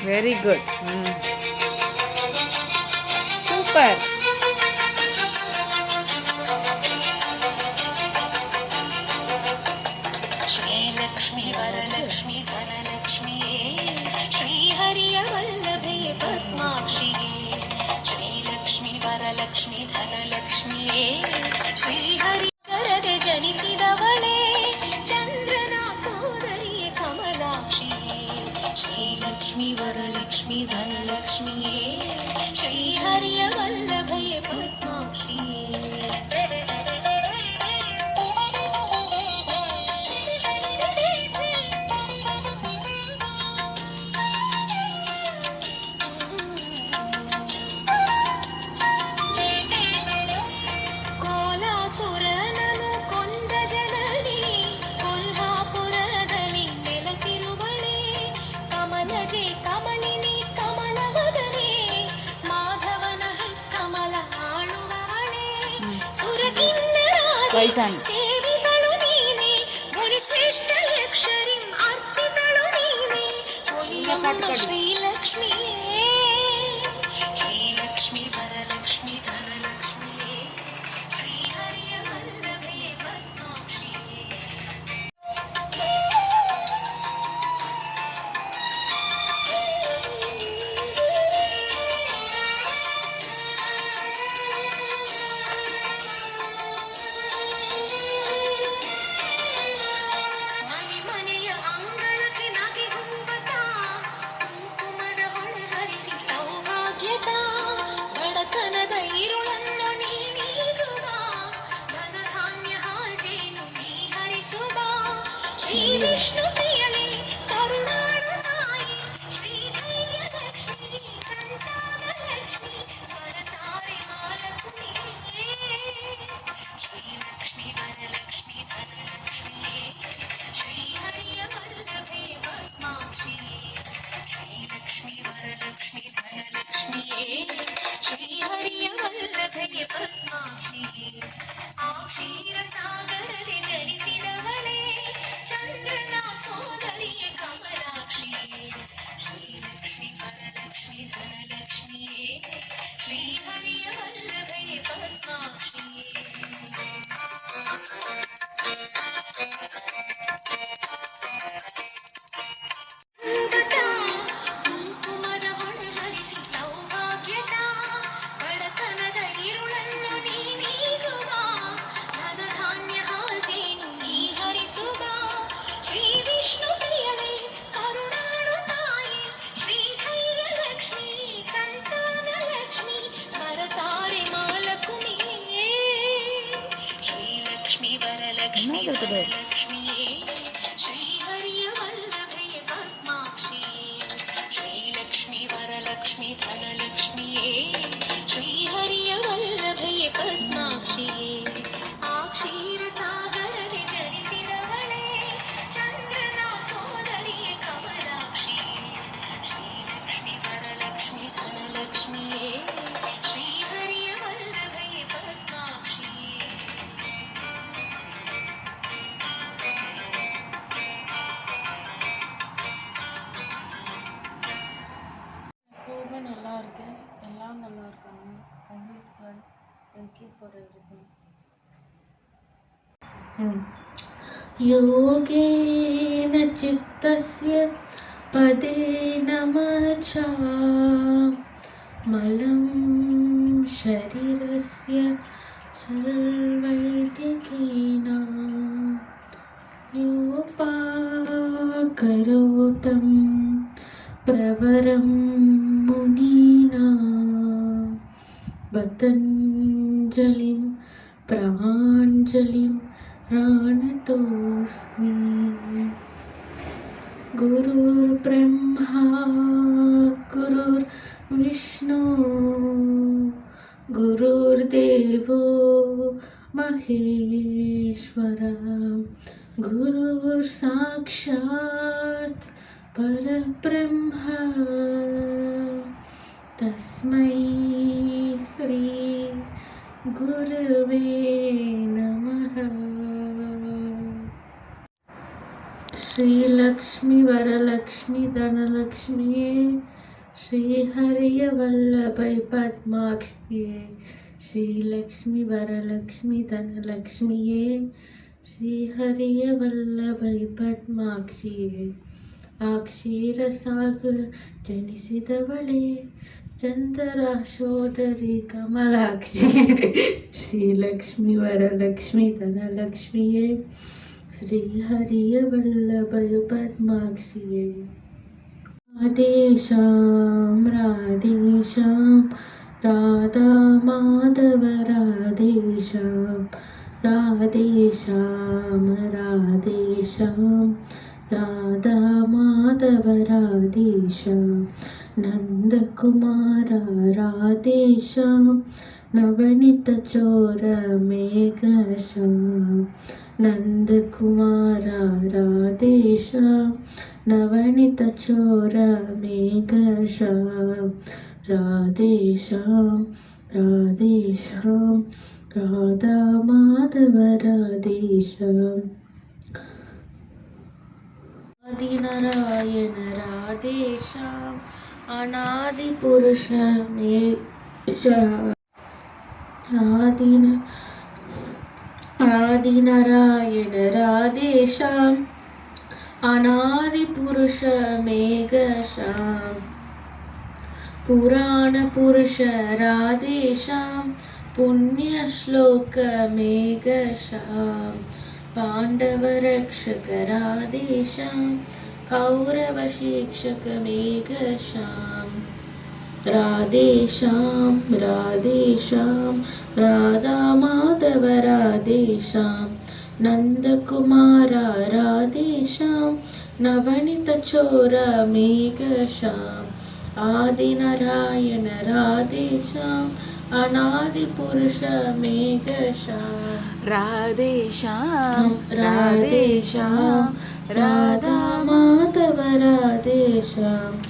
Very good. Super. Srilakshmi Varalakshmi Dhanalakshmi శ్రీహరియ వల్లభే పద్మాక్షి. ಶ್ರೀಲಕ್ಷ್ಮಿ ವರಲಕ್ಷ್ಮಿ ಧನಲಕ್ಷ್ಮಿಯೇ ಶ್ರೀಹರಿ ಕರದೆ ಜನಿಸಿದವಳೇ ಚಂದ್ರನ ಸೋದರಿಯೇ ಕಮಲಾಕ್ಷಿಯೇ. ಶ್ರೀಲಕ್ಷ್ಮಿ ವರಲಕ್ಷ್ಮಿ ಧನಲಕ್ಷ್ಮಿಯೇ ಶ್ರೀಹರಿಯ ವಲ್ಲಭಯೇ ಪದ್ಮಾಕ್ಷಿಯೇ. Right hand. శ్రీలక్ష్మి శ్రీలక్ష్మి వరలక్ష్మి ధనలక్ష్మి శ్రీహరియ వల్లభే పద్మాక్షి. ಶ್ರೀ ವಿಷ್ಣು ಪ್ರಿಯಲೇ ಕರುಣಾಳುತಾಯಿ ಶ್ರೀಧೈರ್ಯಲಕ್ಷ್ಮಿ ಸಂತಾನಲಕ್ಷ್ಮಿ ವರತಾರೆ ಮಾಲಕುಮಿಯೇ. ಶ್ರೀಲಕ್ಷ್ಮಿ ವರಲಕ್ಷ್ಮಿ ಧನಲಕ್ಷ್ಮಿಯೇ ಶ್ರೀಹರಿಯ ವಲ್ಲಭೇ ಪದ್ಮಾಕ್ಷಿಯೇ. ಶ್ರೀಲಕ್ಷ್ಮಿ ವರಲಕ್ಷ್ಮಿ ಧನಲಕ್ಷ್ಮಿಯೇ ಶ್ರೀಹರಿಯ ವಲ್ಲಭೇ ಪದ್ಮಾಕ್ಷಿಯೇ. ಆ ಕ್ಷೀರ ಸಾಗರದೆ ಜನಿಸಿದವಳೇ ಚಂದ್ರನ ಸೋದರಿಯೇ ಕಮಲಾಕ್ಷಿಯೇ. ಶ್ರೀಲಕ್ಷ್ಮಿ ವರಲಕ್ಷ್ಮಿ ಧನಲಕ್ಷ್ಮಿಯೇ ಶ್ರೀಹರಿಯ ವಲ್ಲಭೇ ಪದ್ಮಾಕ್ಷಿಯೇ. ಕುಂಕುಮದ ಹೊಳಹರಿಸಿ ಸೌಭಾಗ್ಯದ ಬಡತನದ ಇರುಳನ್ನು ನೀನೀಗುವ ಧನಧಾನ್ಯ ಹಾಜೇನು ನೀ ಹರಿಸುವ. ಶ್ರೀ ವಿಷ್ಣು ಪ್ರಿಯಲೇ ಕರುಣಾಳುತಾಯಿ ಶ್ರೀಧೈರ್ಯಲಕ್ಷ್ಮಿ ಸಂತಾನಲಕ್ಷ್ಮಿ ವರತಾರೆ ಮಾಲಕುಮಿಯೇ. ಶ್ರೀಲಕ್ಷ್ಮಿ ವರಲಕ್ಷ್ಮಿ ಧನಲಕ್ಷ್ಮಿಯೇ ಶ್ರೀಹರಿಯ ವಲ್ಲಭೇ ಪದ್ಮಾಕ್ಷಿಯೇ. ಶ್ರೀಲಕ್ಷ್ಮಿ ವರಲಕ್ಷ್ಮಿ ಧನಲಕ್ಷ್ಮಿಯೇ ಶ್ರೀಹರಿಯ ವಲ್ಲಭೇ ಪದ್ಮಾಕ್ಷಿಯೇ. ಆ ಕ್ಷೀರ ಸಾಗರದೆ ಜನಿಸಿದವಳೇ ಚಂದ್ರನ ಸೋದರಿಯೇ ಕಮಲಾಕ್ಷಿಯೇ. ಶ್ರೀಲಕ್ಷ್ಮಿ ವರಲಕ್ಷ್ಮಿ ಧನಲಕ್ಷ್ಮಿಯೇ ಶ್ರೀಹರಿಯ ವಲ್ಲಭೇ ಪದ್ಮಾಕ್ಷಿಯೇ. எப்போவுமே நல்லா இருக்கேன். எல்லாம் நல்லா இருக்காங்க. always well. Thank you for everything. योगेन चित्तस्य पदेन मचा मलं शरीरस्य सर्वैदिकीना योपाकरोतं प्रवरं मुनीना पतञ्जलिं प्राञ्जलिं प्रणतोऽस्मि. गुरुर्ब्रह्मा गुरुर्विष्णु गुरुर्देवो महेश्वरः गुरुर्साक्षात् परब्रह्म तस्मै श्री गुरवे नमः. श्री लक्ष्मी वरलक्ष्मी धनलक्ष्मी श्रीहरिय वल्लभै पद्माक्षिये श्रीलक्ष्मी वरलक्ष्मी धनलक्ष्मिये श्रीहरिय वल्लभै पद्माक्षिये अक्षीरसागर जनिसिदवळे चंद्राशोदरी कमलाक्षी श्रीलक्ष्मी वरलक्ष्मी धनलक्ष्मिये श्रीहरिय वल्लभै पद्माक्षिये राधेश्याम राधेश्याम राधा माधव राधेश्याम राधेश्याम राधेश्याम राधा माधव राधेश्याम नंदकुमार राधेश्याम नवनीत चोर मेघश्याम नंदकुमार राधेश्याम नवनीत चोर मेघश्याम राधेश्याम राधेश्याम राधा माधव राधेश्याम आदिनारायण राधेश्याम अनादि पुरुष मेघश्याम आदिनारायण राधेश्याम अनादि पुरुष मेघश्याम पुराण पुरुष राधेश्याम पुण्य श्लोक मेघश्याम पांडव रक्षक राधेश्याम कौरव शिक्षक मेघश्याम राधेश्याम राधेश्याम राधा माधव राधेश्याम नंदकुमार राधेश्याम नवनीत चोर मेघश्याम आदिनारायण राधेश्याम अनादि पुरुष मेघश्याम राधेश्याम राधेश्याम राधा माधव राधेश्याम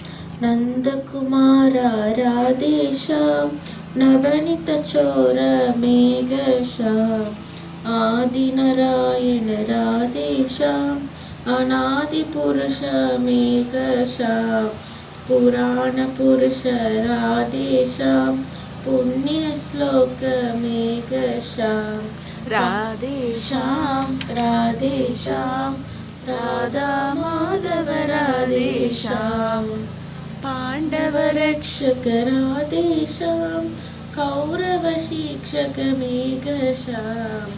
नंदकुमार राधेश्याम नवनीत चोर मेघश्याम आदिनारायण राधेश्याम अनादि पुरुष मेघश्याम पुराण पुरुष राधेश्याम पुण्य श्लोक मेघश्याम राधेश्याम राधेश्याम राधा माधव राधेश्याम पांडव रक्षक राधेश्याम कौरव शिक्षक मेघश्याम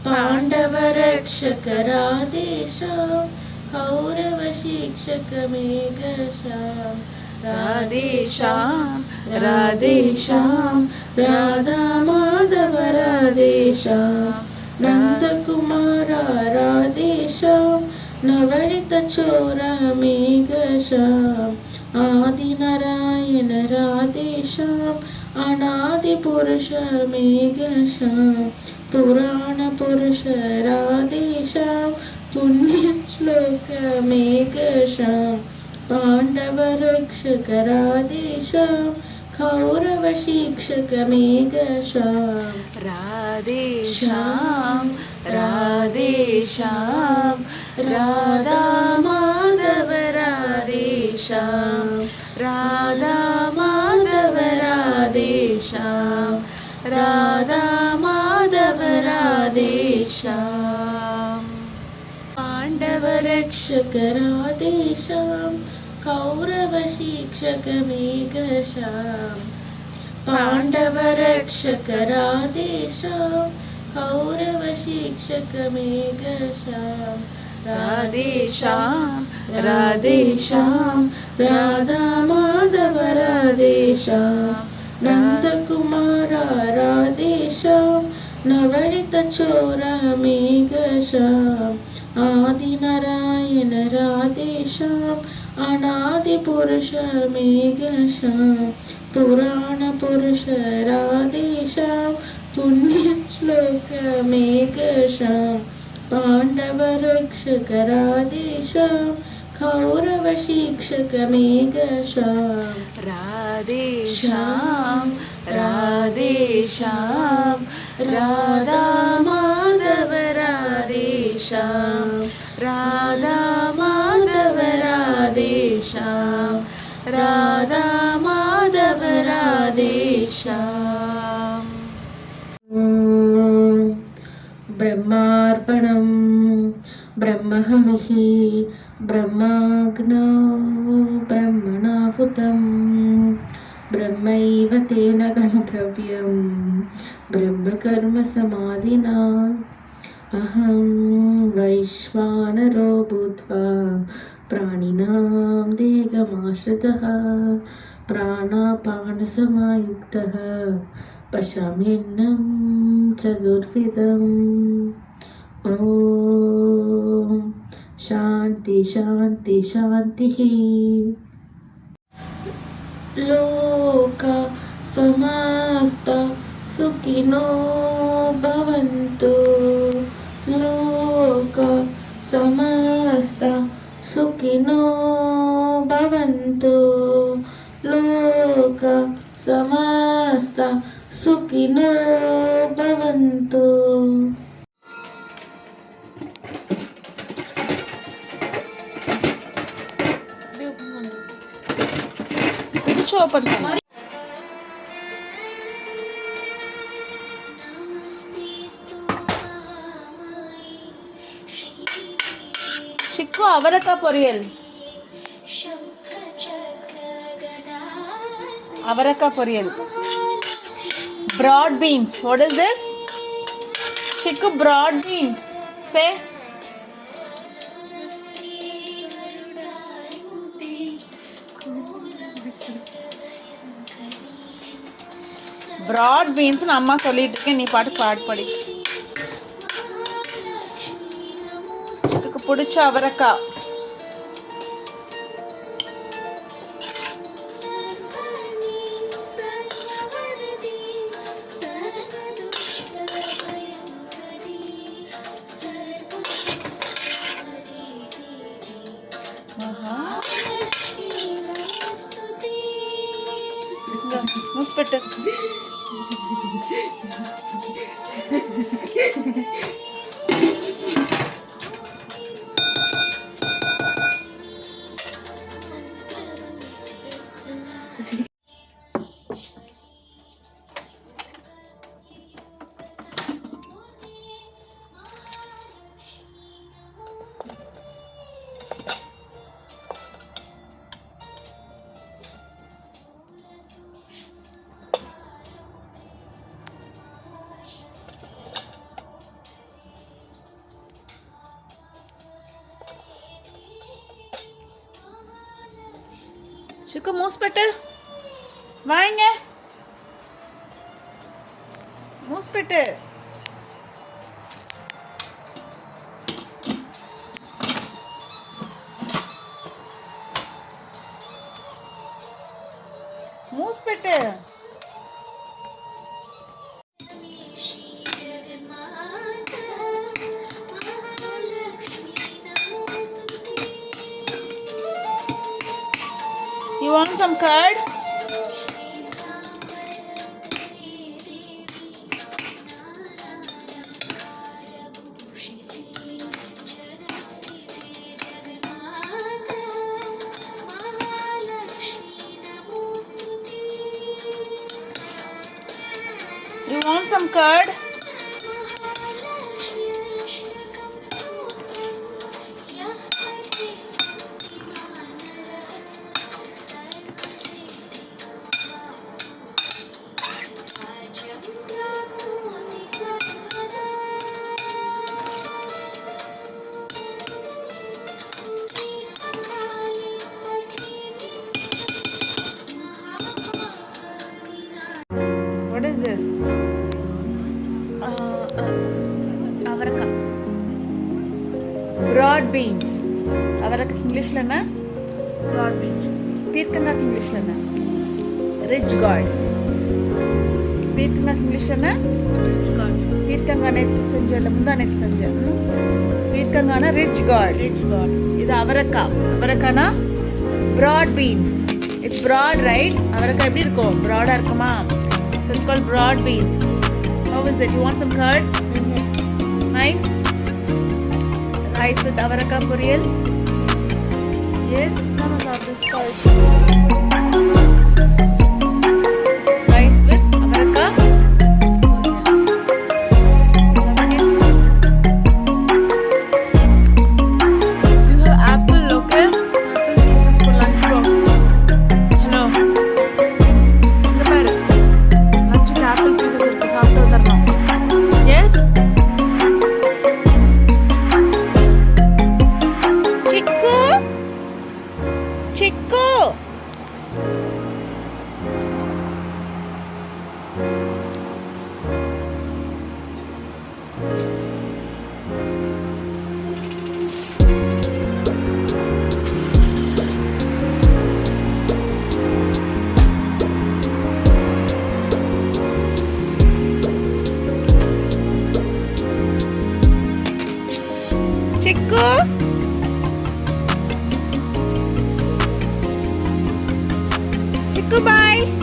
पांडव रक्षक राधेश्याम कौरव शिक्षक मेघश्याम राधेश्याम राधेश्याम राधा माधव राधेश्याम नंदकुमार राधेश्याम नवनीत चोर मेघश्याम आदिनारायण राधेश्याम अनादि पुरुष मेघश्याम पुराण पुरुष राधेश्याम पुण्य श्लोक मेघश्याम पांडव रक्षक राधेश्याम कौरव शिक्षक मेघश्याम राधेश्याम राधेश्याम राधा माधव राधेश्याम राधा माधव राधेश्याम राधा माधव राधेश्याम पांडव रक्षक राधेश्याम कौरव शिक्षक मेघश्याम पांडव रक्षक राधेश्याम कौरव शिक्षक मेघश्याम राधेश्याम राधेश्याम राधा माधव राधेश्याम नंदकुमार राधेश्याम नवनीत चोर मेघश्याम आदिनारायण राधेश्याम अनादि पुरुष मेघश्याम पुराण पुरुष राधेश्याम पुण्य श्लोक मेघश्याम पांडव रक्षक राधेश्याम कौरव शिक्षक मेघश्याम राधेश्याम राधेश्याम राधा माधव राधेश्याम राधा माधव राधेश्याम राधा माधव राधेश्याम। ब्रह्मार्पणं ब्रह्महविः ब्रह्माग्नौ ब्रह्मणाहुतं ब्रह्मैव तेन गन्तव्यं ब्रह्मकर्मसमाधिना अहं वैश्वानरो भूत्वा प्राणिनां देहमाश्रितः प्राणापानसमायुक्तः पश्याम्यन्नं चतुर्विधम्। ॐ शान्ति शान्ति शान्तिः। लोक समस्त सुखिनो भवन्तु। लोक समस्त सुखिनो भवन्तु। लोक समस्त सुखिनो भवन्तु। ఓపెన్ చిక్కు అవరక పొరియల్ అవరక పొరియల్ broad beans what is this చిక్కు broad beans say broad beans అమ్మ சொல்லிட்டு நீ பாட்டு பாடி எனக்கு பிடிச்ச அவரக்காய் మూసిపెట్టు చిక్కు మూసిపెట్టు వాయింగ మూసిపెట్టు మూసిపెట్టు You want some curd? You want some curd? What is this? అవరక Broad beans. అవరక ఇంగ్లీష్లోనా? బ్రాడ్ బీన్స్ పీర్కంగాకి ఇంగ్లీష్లోనా? Ridge gourd. పీర్కంగాకి ఇంగ్లీష్లోనా? రిచ్ గాడ్ పీర్కంగా అనేది సంజయ్ ముందు అనేది సంజయ్ పీర్కంగాన రిచ్ గాడ్. రిచ్ గాడ్ ఇది అవరక. అవరకానా? Broad beans. It's broad right? అవరக்க எப்படி இருக்கும்? ப்ராடா இருக்குமா? So it's called broad beans. How is it? You want some curd? Nice. Rice with avaraka poriyal. Yes, nama saapdu. Rice with America. Lemon it. You have apple, okay? Apple pieces for lunchbox. Hello. இங்க பாரு. லஞ்சுக்கு apple pieces இருக்கு, சாப்பிட்டு வந்துடணும். Yes? Chiku? Chiku? Chiku? Chiku, bye.